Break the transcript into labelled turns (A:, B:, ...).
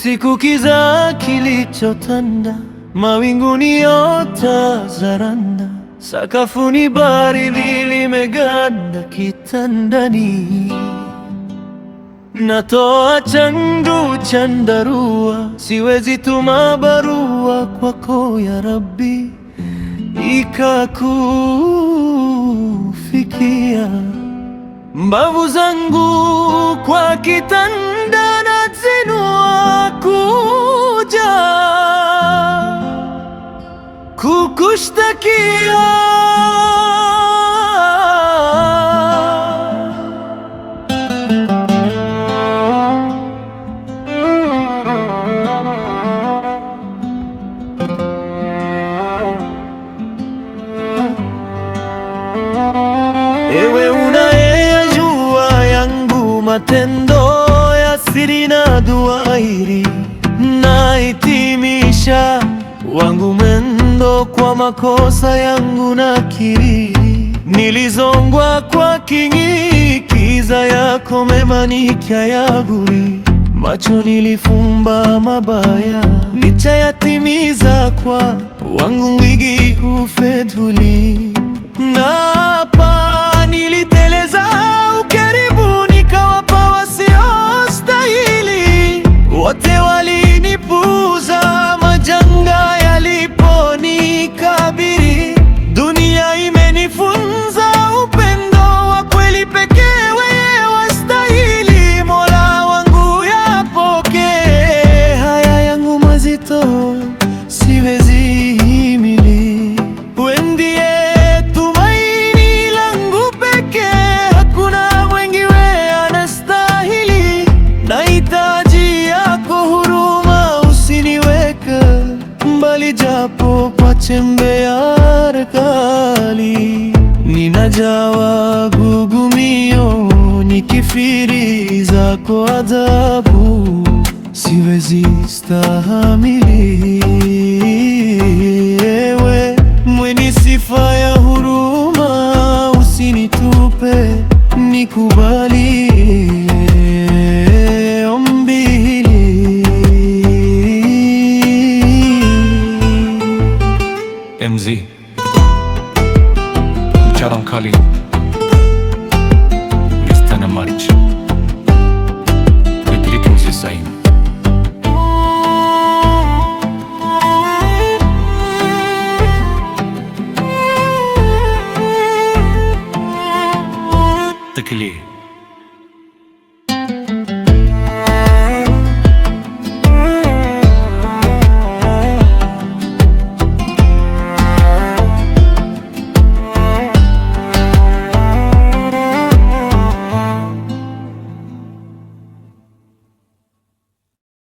A: Usiku kiza kilichotanda, mawinguni nyota zaranda, sakafuni baridi limeganda kitandani. Natoa changu chandarua, siwezi tuma barua kwako ya Rabbi ikakufikia. Mbavu zangu kwa kitanda nazinua kuja kukushtakia. Ewe unayejua yangu matendo ya siri na dhuahiri, nahitimisha wangu mwendo kwa makosa yangu nakiri. Nilizongwa kwa kingi, kiza yako mema nikayaburi. Macho nilifumba mabaya, nitayatimiza kwa wangu wigi ufedhuli. Na hapa niliteleza ukaribu, nikawapa wasiostahili. Wote walinipuuza majanga yaliponikabili. Dunia imenifunza upendo wa kweli pekee wewe wastahili. Mola wangu yapokee haya yangu mazito, siwezi himili. Wewe ndiye tumaini langu pekee, hakuna mwengiwe anastahili. Nahitaji yako huruma, usiniweke mbali japo kwa chembe ya ardhi. Ninajawa gugumio nikifiri zako adhabu, siwezi stahamili. Ewe mwenye sifa ya huruma, usinitupe, nikubali ombi hili.
B: MZ Mchara mkali Mr. Marich Petrik Mzisaim. Takili